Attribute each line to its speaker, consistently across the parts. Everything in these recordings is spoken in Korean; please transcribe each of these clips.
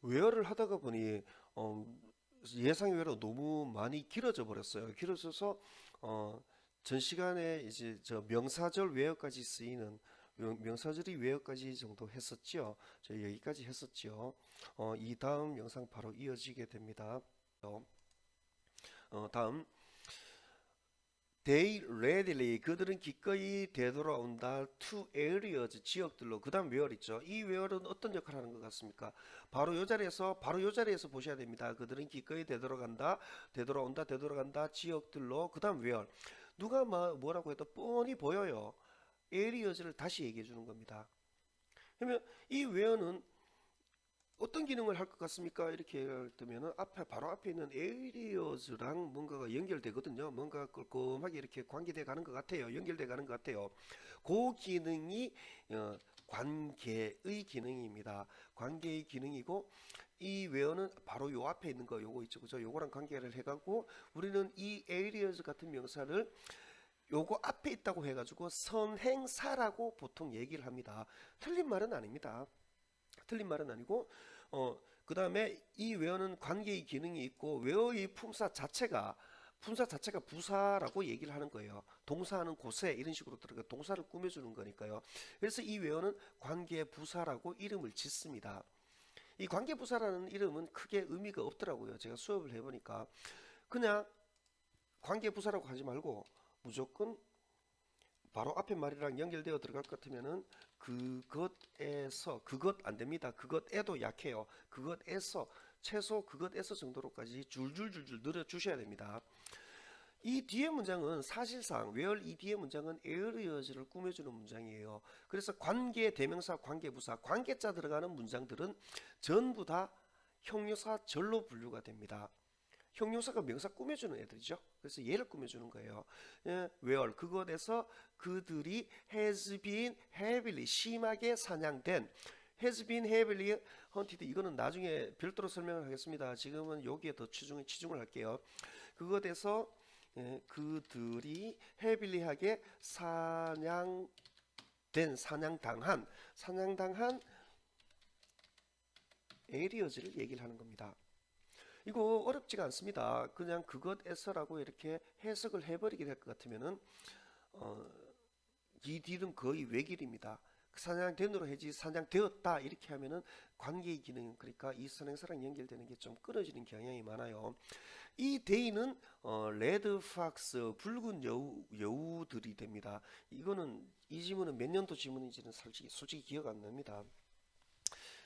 Speaker 1: 외어를 하다가 보니 예상 외로 너무 많이 길어져 버렸어요. 길어져서 어, 전 시간에 이제 저 명사절 외어까지 쓰이는 명사절이 외어까지 정도 했었죠. 저희 여기까지 했었죠. 이 다음 영상 바로 이어지게 됩니다. 다음 They readily 그들은 기꺼이 되돌아온다 to areas 지역들로. 그 다음 where 있죠. 이 where는 어떤 역할을 하는 것 같습니까? 바로 요 자리에서 보셔야 됩니다. 그들은 기꺼이 되돌아간다, 되돌아간다 지역들로. 그 다음 where 누가 뭐라고 해도 뻔히 보여요. areas를 다시 얘기해 주는 겁니다. 그러면 이 where는 어떤 기능을 할 것 같습니까? 이렇게 예를 들면은 바로 앞에 있는 에이리어즈랑 뭔가가 연결되거든요. 뭔가 꼼꼼하게 이렇게 관계돼 가는 것 같아요. 연결돼 가는 것 같아요. 그 기능이 관계의 기능입니다. 관계의 기능이고 이 웨어는 바로 요 앞에 있는 거 요거 있죠. 그죠? 요거랑 관계를 해가고 우리는 이 에이리어즈 같은 명사를 요거 앞에 있다고 해가지고 선행사라고 보통 얘기를 합니다. 틀린 말은 아닙니다. 틀린 말은 아니고 그 다음에 이 웨어는 관계의 기능이 있고 웨어의 품사 자체가 부사라고 얘기를 하는 거예요. 동사하는 곳에 이런 식으로 들어가 동사를 꾸며주는 거니까요. 그래서 이 웨어는 관계 부사라고 이름을 짓습니다. 이 관계 부사라는 이름은 크게 의미가 없더라고요. 제가 수업을 해보니까 그냥 관계 부사라고 하지 말고 무조건 바로 앞에 말이랑 연결되어 들어갈 것 같으면은 그것에서 그것 안 됩니다. 그것에도 약해요. 그것에서 최소 그것에서 정도로까지 줄줄줄줄 늘어 주셔야 됩니다. 이 뒤에 문장은 사실상 where 이 뒤에 문장은 areas를 꾸며주는 문장이에요. 그래서 관계 대명사 관계부사 관계자 들어가는 문장들은 전부 다 형용사절로 분류가 됩니다. 형용사가 명사 꾸며주는 애들이죠. 그래서 얘를 꾸며주는 거예요. where 그것에서 그들이 has been heavily 심하게 사냥된 has been heavily hunted 이거는 나중에 별도로 설명을 하겠습니다. 지금은 여기에 더 치중을 할게요. 그것에서 그들이 heavily하게 사냥당한 에리어즈를 얘기를 하는 겁니다. 이거 어렵지가 않습니다. 그냥 그것에서라고 이렇게 해석을 해버리게 될 것 같으면은 어, 이 딜은 거의 외길입니다. 사냥된으로 해지 사냥되었다 이렇게 하면은 관계의 기능 그러니까 이 선행사랑 연결되는 게 좀 끊어지는 경향이 많아요. 이 데이는 레드 팍스 붉은 여우들이 됩니다. 이거는 이 지문은 몇 년도 지문인지는 솔직히 기억 안 납니다.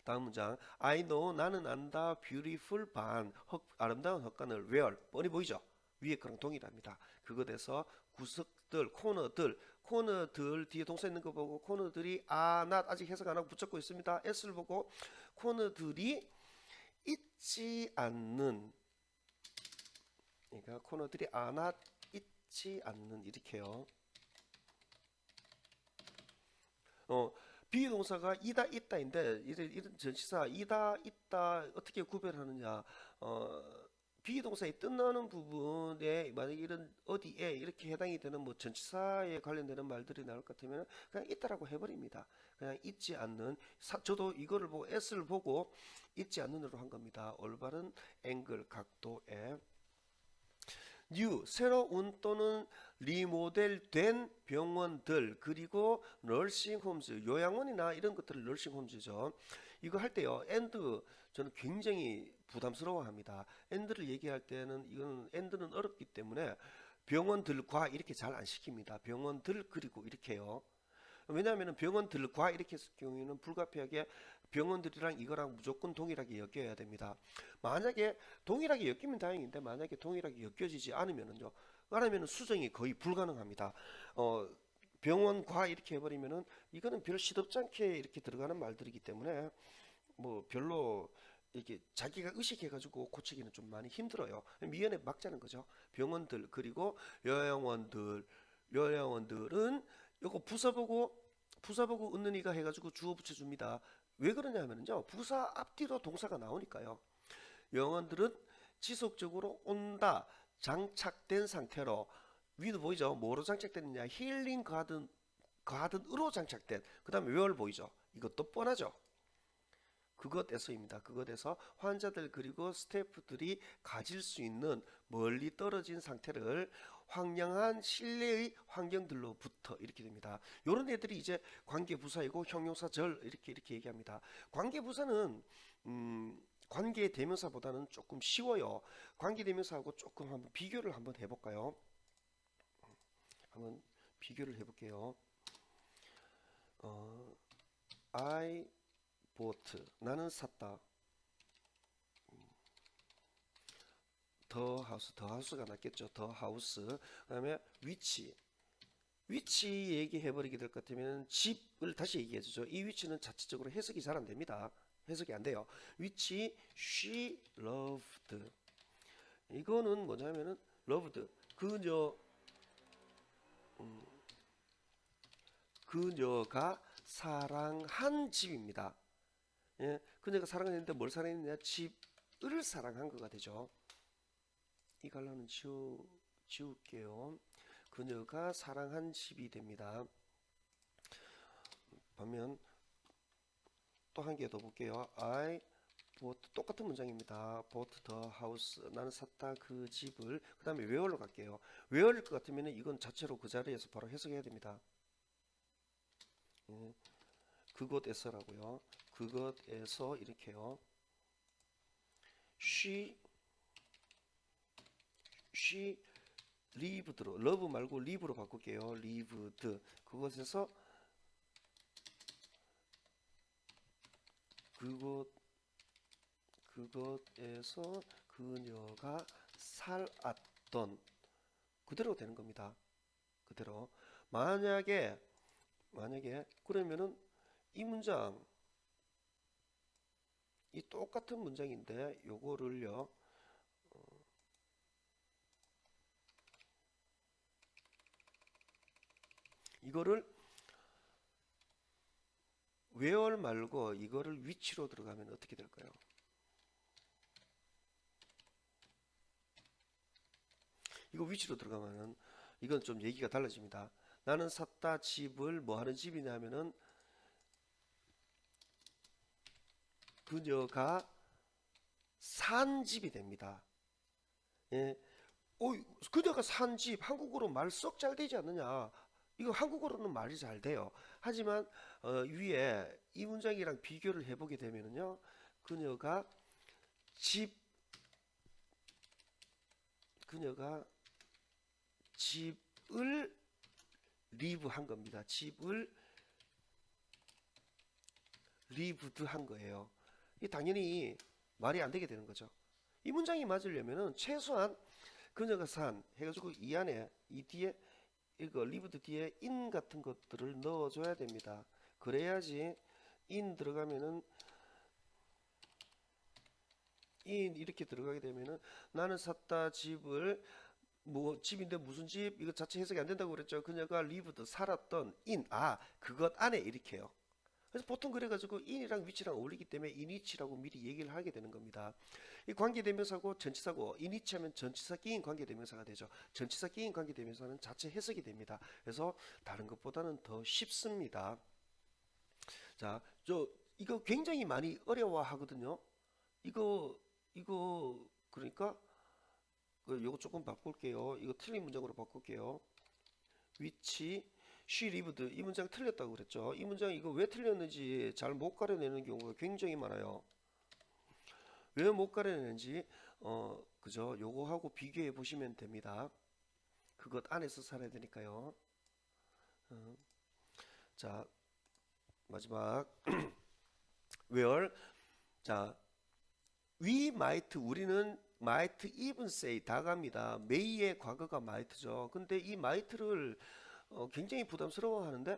Speaker 1: 다음 문장 I know 나는 안다 beautiful 아름다운 헛간을 where 뻔히 보이죠? 위에 거랑 동일합니다. 그것에서 구석들 코너들 뒤에 동사 있는 거 보고 코너들이 not 아직 해석 안 하고 붙잡고 있습니다. s를 보고 코너들이 있지 않는 그러니까 코너들이 not 있지 않는 이렇게요. 어, 비동사가 이다 있다인데 이런 전치사 이다 있다 어떻게 구별하느냐 비동사에 뜻나는 부분에 만약 이런 어디에 이렇게 해당이 되는 뭐 전치사에 관련되는 말들이 나올 것 같으면 그냥 있다라고 해버립니다. 그냥 있지 않는 저도 이거를 보고 s를 보고 있지 않는으로 한 겁니다. 올바른 앵글 각도에 새로운 또는 리모델된 병원들 그리고 널싱홈즈 요양원이나 이런 것들을 널싱홈즈죠. 이거 할 때요. 저는 굉장히 부담스러워합니다. 엔드를 얘기할 때는 이거는 엔드는 어렵기 때문에 병원들과 이렇게 잘 안 시킵니다. 병원들 그리고 이렇게요. 왜냐하면 병원들과 이렇게 했을 경우에는 불가피하게 병원들이랑 이거랑 무조건 동일하게 엮여야 됩니다. 만약에 동일하게 엮이면 다행인데 만약에 동일하게 엮여지지 않으면은요. 그러면 수정이 거의 불가능합니다. 어, 병원과 이렇게 해버리면은 이거는 별 시덥지 않게 이렇게 들어가는 말들이기 때문에 뭐 별로 이렇게 자기가 의식해가지고 고치기는 좀 많이 힘들어요. 미연에 막자는 거죠. 병원들 그리고 요양원들은 요거 부사보고 웃는 이가 해가지고 주어 붙여줍니다. 왜 그러냐면요. 부사 앞뒤로 동사가 나오니까요. 영어들은 지속적으로 온다. 장착된 상태로 위도 보이죠? 뭐로 장착됐느냐? 힐링 가든으로 장착된. 그 다음에 웨얼 보이죠? 이것도 뻔하죠? 그것에서입니다. 그것에서 환자들 그리고 스태프들이 가질 수 있는 멀리 떨어진 상태를 황량한 실내의 환경들로부터 이렇게 됩니다. 이런 애들이 이제 관계부사이고 형용사절 이렇게 얘기합니다. 관계부사는 관계대명사보다는 조금 쉬워요. 관계대명사하고 조금 한번 비교를 한번 해볼까요? 한번 비교를 해볼게요. I bought 나는 샀다. 더 하우스가 낫겠죠. 더 하우스. 그다음에 위치 얘기해버리게 될 것 같으면 집을 다시 얘기해주죠. 이 위치는 자체적으로 해석이 잘 안 됩니다. 해석이 안 돼요. 위치 she loved 이거는 뭐냐면은 loved 그녀가 사랑한 집입니다. 예, 그녀가 사랑했는데 뭘 사랑했느냐? 집을 사랑한 거가 되죠. 이 갈라는 지울게요. 그녀가 사랑한 집이 됩니다. 반면 또 한 개 더 볼게요. I bought 똑같은 문장입니다. bought the house 나는 샀다 그 집을. 그 다음에 where로 갈게요. where일 것 같으면 이건 자체로 그 자리에서 바로 해석해야 됩니다. 그곳에서라고요. 그곳에서 이렇게요. she lived로 love 말고 live로 바꿀게요. lived 그곳에서 그곳에서 그녀가 살았던 그대로 되는 겁니다. 그대로 만약에 그러면은 이 문장 이 똑같은 문장인데 요거를요 이거를 where 말고 이거를 위치로 들어가면 어떻게 될까요? 이거 위치로 들어가면은 이건 좀 얘기가 달라집니다. 나는 샀다 집을 뭐 하는 집이냐면은 그녀가 산 집이 됩니다. 예. 그녀가 산 집 한국어로 말 썩 잘 되지 않느냐? 이거 한국어로는 말이 잘 돼요. 하지만 위에 이 문장이랑 비교를 해보게 되면은요, 그녀가 집을 리브한 겁니다. 집을 리브드한 거예요. 이 당연히 말이 안 되게 되는 거죠. 이 문장이 맞으려면은 최소한 그녀가 산 해가지고 이 안에 이 뒤에 이거 리브드 뒤에 인 같은 것들을 넣어줘야 됩니다. 그래야지 인 들어가면은 인 이렇게 들어가게 되면은 나는 샀다 집을 뭐 집인데 무슨 집 이거 자체 해석이 안 된다고 그랬죠. 그녀가 리브드 살았던 인 그것 안에 이렇게요. 그래서 보통 그래가지고 인이랑 위치랑 어울리기 때문에 인위치라고 미리 얘기를 하게 되는 겁니다. 이 관계대명사고 전치사고 인위치하면 전치사 끼인 관계대명사가 되죠. 전치사 끼인 관계대명사는 자체 해석이 됩니다. 그래서 다른 것보다는 더 쉽습니다. 자, 이거 굉장히 많이 어려워하거든요. 이거 그러니까 요거 조금 바꿀게요. 이거 틀린 문장으로 바꿀게요. 위치 she lived 이 문장 틀렸다고 그랬죠. 이 문장 이거 왜 틀렸는지 잘 못 가려내는 경우가 굉장히 많아요. 왜 못 가려내는지 그죠? 요거하고 비교해 보시면 됩니다. 그것 안에서 살아야 되니까요. 자 마지막 where 자 we might 우리는 might even say 다 갑니다. may의 과거가 might죠. 근데 이 might를 굉장히 부담스러워하는데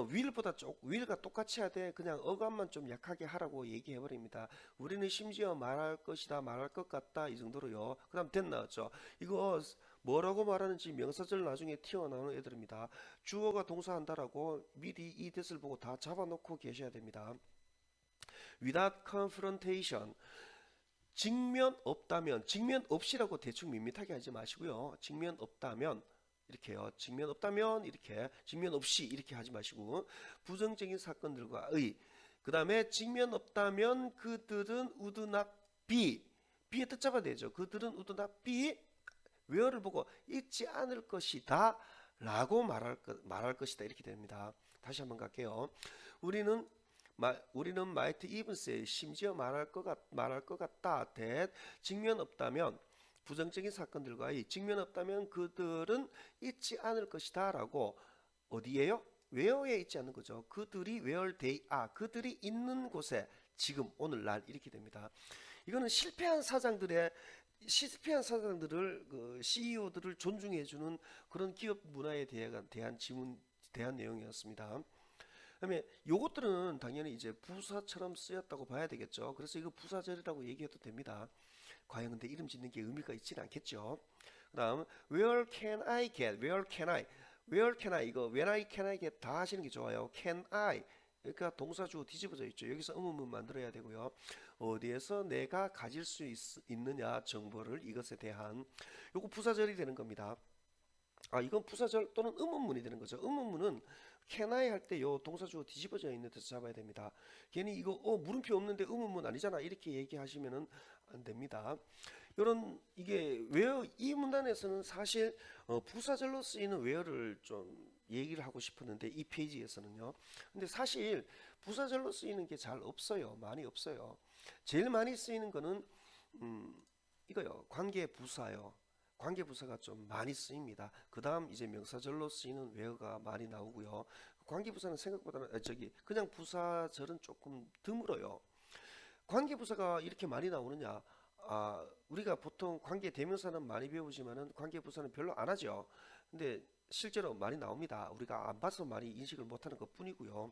Speaker 1: will가 똑같이 해야 돼. 그냥 어감만 좀 약하게 하라고 얘기해 버립니다. 우리는 심지어 말할 것이다, 말할 것 같다 이 정도로요. 그다음 that 나왔죠. 이거 뭐라고 말하는지 명사절 나중에 튀어나오는 애들입니다. 주어가 동사한다라고 미리 이 that을 보고 다 잡아놓고 계셔야 됩니다. without confrontation 직면 없다면 직면 없이라고 대충 밋밋하게 하지 마시고요. 직면 없다면 이렇게요. 직면 없다면 이렇게 직면 없이 이렇게 하지 마시고 부정적인 사건들과의 그 다음에 직면 없다면 그들은 would not be. be의 뜻 잡아야 되죠. 그들은 would not be where를 보고 있지 않을 것이다 라고 말할 것이다 이렇게 됩니다. 다시 한번 갈게요. 우리는 might even say 심지어 말할 것 같다 that 직면 없다면 부정적인 사건들과의 직면 없다면 그들은 있지 않을 것이다 라고 어디에요? where에 있지 않는 거죠. 그들이 where they are 그들이 있는 곳에 지금 오늘날 이렇게 됩니다. 이거는 실패한 사장들을 그 CEO들을 존중해주는 그런 기업 문화에 대한 내용이었습니다. 그다음에 요것들은 당연히 이제 부사처럼 쓰였다고 봐야 되겠죠. 그래서 이거 부사절이라고 얘기해도 됩니다. 과연 근데 이름 짓는 게 의미가 있지는 않겠죠. 그다음 where can I get? where can I 이거 when I can I get 다 하시는 게 좋아요. can I 그러니까 동사주어 뒤집어져 있죠. 여기서 의문문 만들어야 되고요. 어디에서 내가 가질 수 있느냐 정보를 이것에 대한 요거 부사절이 되는 겁니다. 이건 부사절 또는 의문문이 되는 거죠. 의문문은 can I 할 때 요 동사주어 뒤집어져 있는 데서 잡아야 됩니다. 괜히 이거 물음표 없는데 의문문 아니잖아 이렇게 얘기하시면은 안 됩니다. 이게 where 이 문단에서는 사실 부사절로 쓰이는 where를 좀 얘기를 하고 싶었는데 이 페이지에서는요. 근데 사실 부사절로 쓰이는 게 잘 없어요. 많이 없어요. 제일 많이 쓰이는 거는 이거요. 관계부사요. 관계부사가 좀 많이 쓰입니다. 그 다음 이제 명사절로 쓰이는 where가 많이 나오고요. 관계부사는 생각보다는 그냥 부사절은 조금 드물어요. 관계부사가 이렇게 많이 나오느냐? 우리가 보통 관계 대명사는 많이 배우지만은 관계부사는 별로 안 하죠. 근데 실제로 많이 나옵니다. 우리가 안 봐서 많이 인식을 못하는 것 뿐이고요.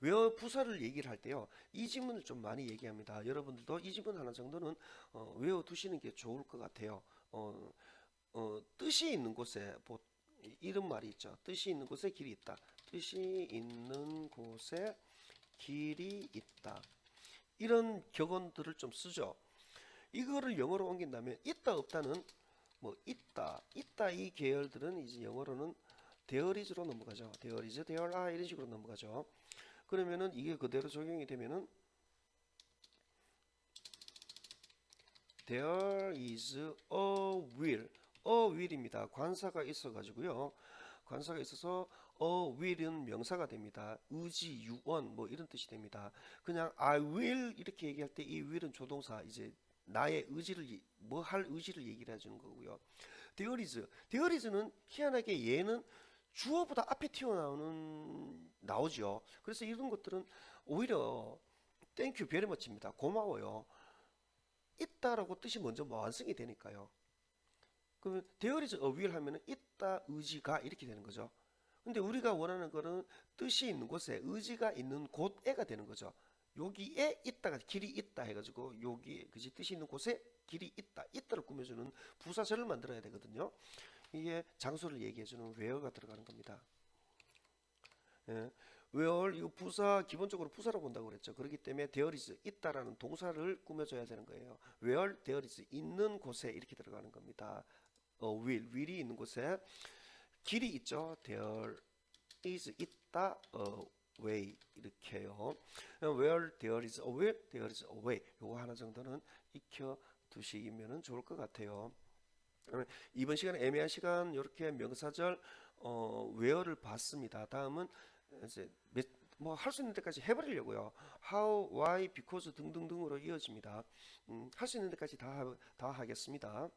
Speaker 1: 외어 부사를 얘기를 할 때요. 이 지문을 좀 많이 얘기합니다. 여러분들도 이 지문 하나 정도는 외워 두시는 게 좋을 것 같아요. 뜻이 있는 곳에 이런 말이 있죠. 뜻이 있는 곳에 길이 있다. 뜻이 있는 곳에 길이 있다. 이런 격언들을 좀 쓰죠. 이거를 영어로 옮긴다면 있다 없다는 있다 이 계열들은 이제 영어로는 there is로 넘어가죠. there is, there are 이런 식으로 넘어가죠. 그러면은 이게 그대로 적용이 되면은 there is a will입니다. 관사가 있어 가지고요. 관사가 있어서 will은 명사가 됩니다. 의지, 유언 이런 뜻이 됩니다. 그냥 I will 이렇게 얘기할 때 이 will은 조동사 이제 나의 의지를 할 의지를 얘기를 해주는 거고요. there is는 희한하게 얘는 주어보다 앞에 나오죠. 그래서 이런 것들은 오히려 thank you very much입니다. 고마워요. 있다라고 뜻이 먼저 완성이 되니까요. 그러면 there is a will 하면은 있다 의지가 이렇게 되는 거죠. 근데 우리가 원하는 거는 뜻이 있는 곳에 의지가 있는 곳에가 되는 거죠. 여기에 있다가 길이 있다 해가지고 여기 뜻이 있는 곳에 길이 있다를 꾸며주는 부사절을 만들어야 되거든요. 이게 장소를 얘기해주는 where가 들어가는 겁니다. 예. where 이 부사 기본적으로 부사로 본다고 그랬죠. 그렇기 때문에 there is 있다라는 동사를 꾸며줘야 되는 거예요. where there is 있는 곳에 이렇게 들어가는 겁니다. will이 있는 곳에 길이 있죠. there is 있다 way 이렇게요. where there is a will, there is a way. 요거 하나 정도는 익혀 두시면은 좋을 것 같아요. 이번 시간 애매한 시간 이렇게 명사절 where를 봤습니다. 다음은 이제 할 수 있는 데까지 해버리려고요. how, why, because 등등등으로 이어집니다. 할 수 있는 데까지 다 하겠습니다.